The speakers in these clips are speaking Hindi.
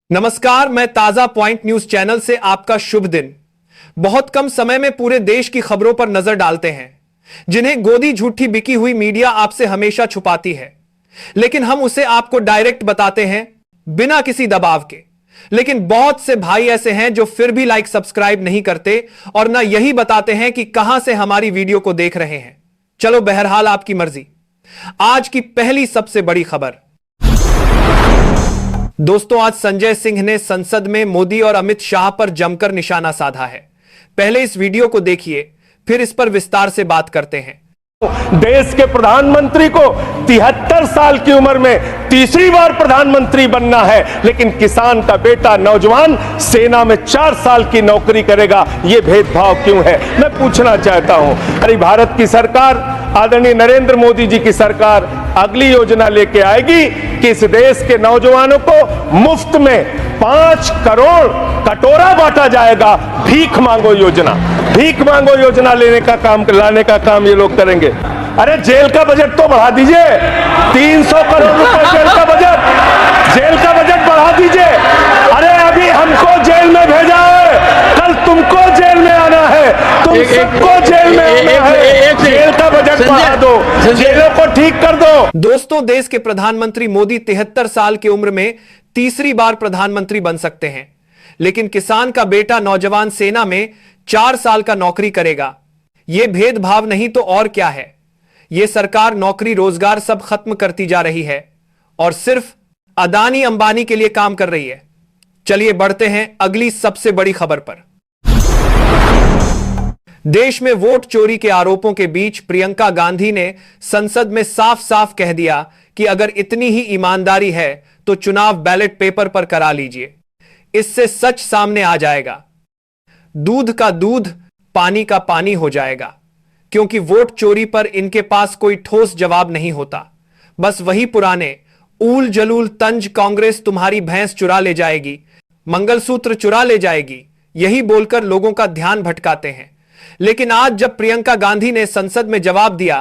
नमस्कार, मैं ताजा पॉइंट न्यूज चैनल से आपका शुभ दिन। बहुत कम समय में पूरे देश की खबरों पर नजर डालते हैं, जिन्हें गोदी झूठी बिकी हुई मीडिया आपसे हमेशा छुपाती है। लेकिन हम उसे आपको डायरेक्ट बताते हैं, बिना किसी दबाव के। लेकिन बहुत से भाई ऐसे हैं जो फिर भी लाइक सब्सक्राइब नहीं करते और ना यही बताते हैं कि कहां से हमारी वीडियो को देख रहे हैं। चलो बहरहाल आपकी मर्जी। आज की पहली सबसे बड़ी खबर। दोस्तों, आज संजय सिंह ने संसद में मोदी और अमित शाह पर जमकर निशाना साधा है। पहले इस वीडियो को देखिए, फिर इस पर विस्तार से बात करते हैं। देश के प्रधानमंत्री को 73 साल की उम्र में तीसरी बार प्रधानमंत्री बनना है, लेकिन किसान का बेटा नौजवान सेना में 4 साल की नौकरी करेगा। यह भेदभाव क्यों है, मैं पूछना चाहता हूं। अरे भारत की सरकार, आदरणीय नरेंद्र मोदी जी की सरकार अगली योजना लेके आएगी कि इस देश के नौजवानों को मुफ्त में 5 करोड़ कटोरा बांटा जाएगा। भीख मांगो योजना, भीख मांगो योजना लाने का काम ये लोग करेंगे। अरे जेल का बजट तो बढ़ा दीजिए, 300 करोड़ रुपए जेल का बजट बढ़ा दीजिए। अरे अभी हमको जेल में भेजा है, कल तुमको जेल में आना है, तुम सबको जेल में आना है। जेल का बजट बढ़ा दो, जेलों को ठीक कर दो। दोस्तों, देश के प्रधानमंत्री मोदी 73 साल की उम्र में तीसरी बार प्रधानमंत्री बन सकते हैं, लेकिन किसान का बेटा नौजवान सेना में 4 साल का नौकरी करेगा। यह भेदभाव नहीं तो और क्या है। यह सरकार नौकरी रोजगार सब खत्म करती जा रही है और सिर्फ अदानी अंबानी के लिए काम कर रही है। चलिए बढ़ते हैं अगली सबसे बड़ी खबर पर। देश में वोट चोरी के आरोपों के बीच प्रियंका गांधी ने संसद में साफ साफ कह दिया कि अगर इतनी ही ईमानदारी है तो चुनाव बैलेट पेपर पर करा लीजिए। इससे सच सामने आ जाएगा। दूध का दूध, पानी का पानी हो जाएगा, क्योंकि वोट चोरी पर इनके पास कोई ठोस जवाब नहीं होता। बस वही पुराने ऊल जलूल तंज, कांग्रेस तुम्हारी भैंस चुरा ले जाएगी, मंगलसूत्र चुरा ले जाएगी, यही बोलकर लोगों का ध्यान भटकाते हैं। लेकिन आज जब प्रियंका गांधी ने संसद में जवाब दिया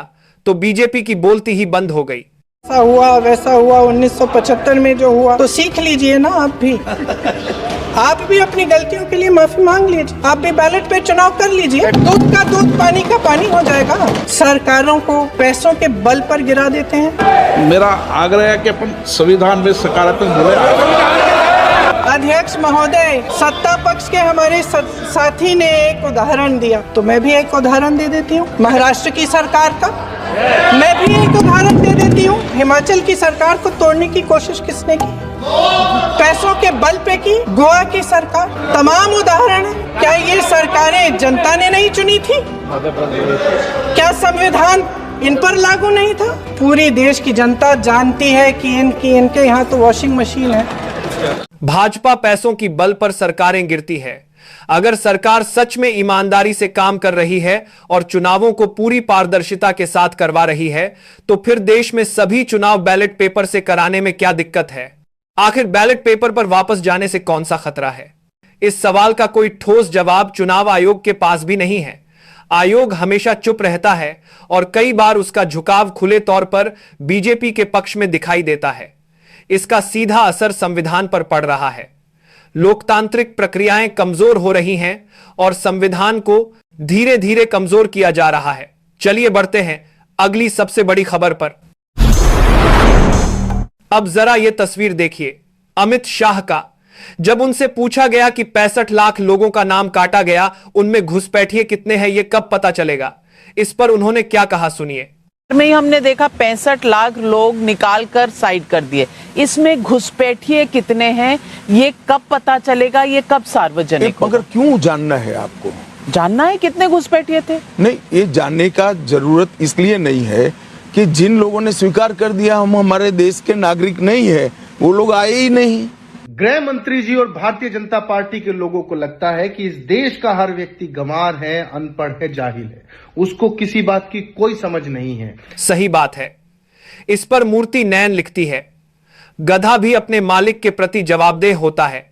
तो बीजेपी की बोलती ही बंद हो गई। ऐसा हुआ वैसा हुआ, 1975 में जो हुआ तो सीख लीजिए ना। आप भी अपनी गलतियों के लिए माफी मांग लीजिए। आप भी बैलेट पे चुनाव कर लीजिए। दूध का दूध, पानी का पानी हो जाएगा। सरकारों को पैसों के बल पर गिरा देते हैं। मेरा आग्रह है कि अपन संविधान में सकारात्मक बोले। अध्यक्ष महोदय, सत्ता पक्ष के हमारे साथी ने एक उदाहरण दिया, तो मैं भी एक उदाहरण दे देती हूँ। महाराष्ट्र की सरकार का मैं भी एक उदाहरण दे देती हूँ। हिमाचल की सरकार को तोड़ने की कोशिश किसने की? पैसों के बल पे की। गोवा की सरकार, तमाम उदाहरण है। क्या ये सरकारें जनता ने नहीं चुनी थी? क्या संविधान इन पर लागू नहीं था? पूरी देश की जनता जानती है कि इनके यहाँ तो वॉशिंग मशीन है। भाजपा पैसों की बल पर सरकारें गिरती है। अगर सरकार सच में ईमानदारी से काम कर रही है और चुनावों को पूरी पारदर्शिता के साथ करवा रही है, तो फिर देश में सभी चुनाव बैलेट पेपर से कराने में क्या दिक्कत है? आखिर बैलेट पेपर पर वापस जाने से कौन सा खतरा है? इस सवाल का कोई ठोस जवाब चुनाव आयोग के पास भी नहीं है। आयोग हमेशा चुप रहता है और कई बार उसका झुकाव खुले तौर पर बीजेपी के पक्ष में दिखाई देता है। इसका सीधा असर संविधान पर पड़ रहा है। लोकतांत्रिक प्रक्रियाएं कमजोर हो रही हैं और संविधान को धीरे धीरे कमजोर किया जा रहा है। चलिए बढ़ते हैं अगली सबसे बड़ी खबर पर। अब जरा यह तस्वीर देखिए अमित शाह का। जब उनसे पूछा गया कि 65 लाख लोगों का नाम काटा गया, उनमें घुसपैठिए कितने हैं, यह कब पता चलेगा? इस पर उन्होंने क्या कहा, सुनिए। में ही हमने देखा 65 लाख लोग निकाल कर साइड कर दिए। इसमें घुसपैठिए कितने हैं, ये कब पता चलेगा, ये कब सार्वजनिक होगा? मगर क्यों जानना है आपको? जानना है कितने घुसपैठिए थे? नहीं, ये जानने का जरूरत इसलिए नहीं है कि जिन लोगों ने स्वीकार कर दिया हम हमारे देश के नागरिक नहीं है, वो लोग आए ही नहीं। गृह मंत्री जी और भारतीय जनता पार्टी के लोगों को लगता है कि इस देश का हर व्यक्ति गंवार है, अनपढ़ है, जाहिल है, उसको किसी बात की कोई समझ नहीं है। सही बात है। इस पर मूर्ति नैन लिखती है, गधा भी अपने मालिक के प्रति जवाबदेह होता है,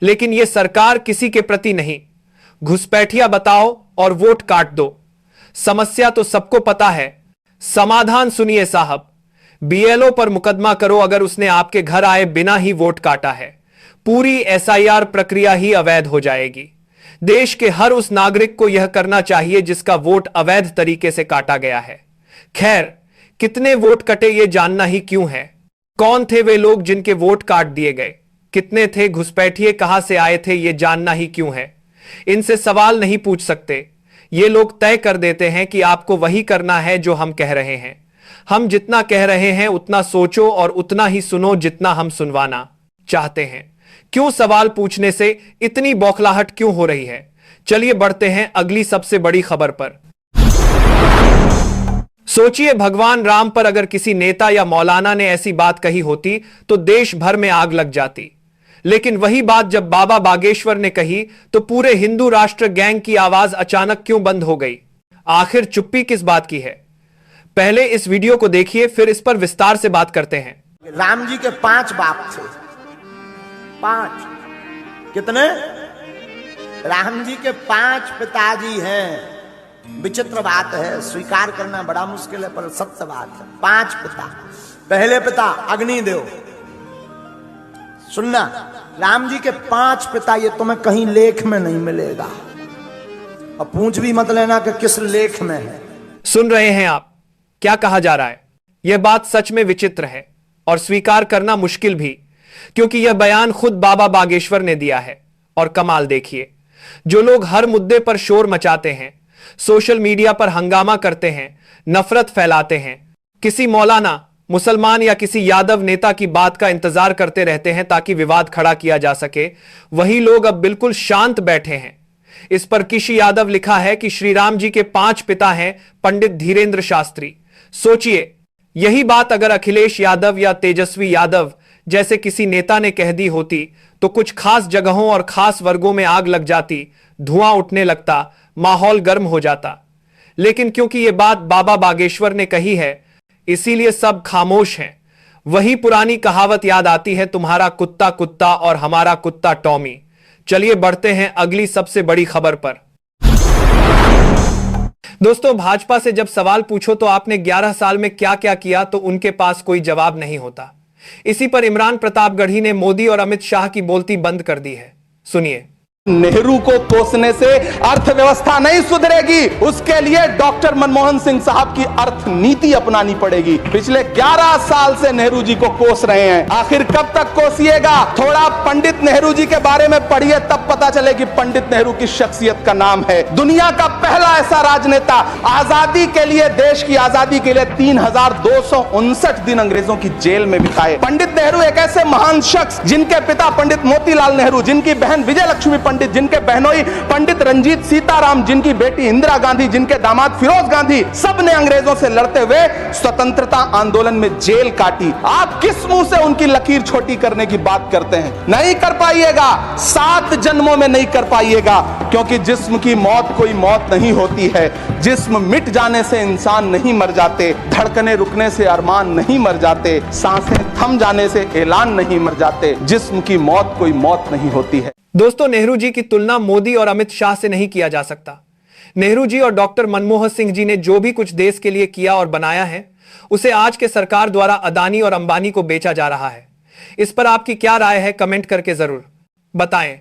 लेकिन यह सरकार किसी के प्रति नहीं। घुसपैठिया बताओ और वोट काट दो। समस्या तो सबको पता है, समाधान सुनिए साहब। बीएलओ पर मुकदमा करो अगर उसने आपके घर आए बिना ही वोट काटा है। पूरी एसआईआर प्रक्रिया ही अवैध हो जाएगी। देश के हर उस नागरिक को यह करना चाहिए जिसका वोट अवैध तरीके से काटा गया है। खैर, कितने वोट कटे ये जानना ही क्यों है? कौन थे वे लोग जिनके वोट काट दिए गए? कितने थे घुसपैठिए, कहां से आए थे, ये जानना ही क्यों है? इनसे सवाल नहीं पूछ सकते। ये लोग तय कर देते हैं कि आपको वही करना है जो हम कह रहे हैं। हम जितना कह रहे हैं उतना सोचो और उतना ही सुनो जितना हम सुनवाना चाहते हैं। क्यों सवाल पूछने से इतनी बौखलाहट क्यों हो रही है? चलिए बढ़ते हैं अगली सबसे बड़ी खबर पर। सोचिए, भगवान राम पर अगर किसी नेता या मौलाना ने ऐसी बात कही होती तो देश भर में आग लग जाती। लेकिन वही बात जब बाबा बागेश्वर ने कही तो पूरे हिंदू राष्ट्र गैंग की आवाज अचानक क्यों बंद हो गई? आखिर चुप्पी किस बात की है? पहले इस वीडियो को देखिए, फिर इस पर विस्तार से बात करते हैं। राम जी के 5 बाप थे। 5 कितने? राम जी के 5 पिताजी हैं। विचित्र बात है, स्वीकार करना बड़ा मुश्किल है, पर सत्य बात है। 5 पिता। पहले पिता अग्निदेव। सुनना, राम जी के 5 पिता, ये तुम्हें कहीं लेख में नहीं मिलेगा। अब पूछ भी मत लेना कि किस लेख में है। सुन रहे हैं आप क्या कहा जा रहा है? यह बात सच में विचित्र है और स्वीकार करना मुश्किल भी, क्योंकि यह बयान खुद बाबा बागेश्वर ने दिया है। और कमाल देखिए, जो लोग हर मुद्दे पर शोर मचाते हैं, सोशल मीडिया पर हंगामा करते हैं, नफरत फैलाते हैं, किसी मौलाना, मुसलमान या किसी यादव नेता की बात का इंतजार करते रहते हैं ताकि विवाद खड़ा किया जा सके, वही लोग अब बिल्कुल शांत बैठे हैं। इस पर किसी यादव लिखा है कि श्री राम जी के 5 पिता हैं पंडित धीरेन्द्र शास्त्री। सोचिए, यही बात अगर अखिलेश यादव या तेजस्वी यादव जैसे किसी नेता ने कह दी होती तो कुछ खास जगहों और खास वर्गों में आग लग जाती, धुआं उठने लगता, माहौल गर्म हो जाता। लेकिन क्योंकि यह बात बाबा बागेश्वर ने कही है, इसीलिए सब खामोश हैं। वही पुरानी कहावत याद आती है, तुम्हारा कुत्ता कुत्ता और हमारा कुत्ता टॉमी। चलिए बढ़ते हैं अगली सबसे बड़ी खबर पर। दोस्तों, भाजपा से जब सवाल पूछो तो आपने 11 साल में क्या क्या किया, तो उनके पास कोई जवाब नहीं होता। इसी पर इमरान प्रतापगढ़ी ने मोदी और अमित शाह की बोलती बंद कर दी है। सुनिए। नेहरू को कोसने से अर्थव्यवस्था नहीं सुधरेगी, उसके लिए डॉक्टर मनमोहन सिंह साहब की अर्थ नीति अपनानी पड़ेगी। पिछले 11 साल से नेहरू जी को कोस रहे हैं, आखिर कब तक कोसिएगा? थोड़ा पंडित नेहरू जी के बारे में पढ़िए, तब पता चले कि पंडित नेहरू की शख्सियत का नाम है। दुनिया का पहला ऐसा राजनेता, आजादी के लिए, देश की आजादी के लिए 3259 दिन अंग्रेजों की जेल में बिताए। पंडित नेहरू एक ऐसे महान शख्स जिनके पिता पंडित मोतीलाल नेहरू, जिनकी बहन विजय लक्ष्मी पंडित, जिनके बहनोई पंडित रंजीत सीताराम, जिनकी बेटी इंदिरा गांधी, जिनके दामाद फिरोज गांधी, सब ने अंग्रेजों से लड़ते हुए स्वतंत्रता आंदोलन में जेल काटी। आप किस मुंह से उनकी लकीर छोटी करने की बात करते हैं? नहीं कर पाइएगा, 7 जन्मों में नहीं कर पाइएगा, क्योंकि जिस्म की मौत कोई मौत नहीं होती है। जिस्म मिट जाने से इंसान नहीं मर जाते, धड़कने रुकने से अरमान नहीं मर जाते, सांसें थम जाने से ऐलान नहीं मर जाते। जिस्म की मौत कोई मौत नहीं होती है। दोस्तों, नेहरू जी की तुलना मोदी और अमित शाह से नहीं किया जा सकता। नेहरू जी और डॉक्टर मनमोहन सिंह जी ने जो भी कुछ देश के लिए किया और बनाया है, उसे आज के सरकार द्वारा अदानी और अंबानी को बेचा जा रहा है। इस पर आपकी क्या राय है? कमेंट करके जरूर बताएं।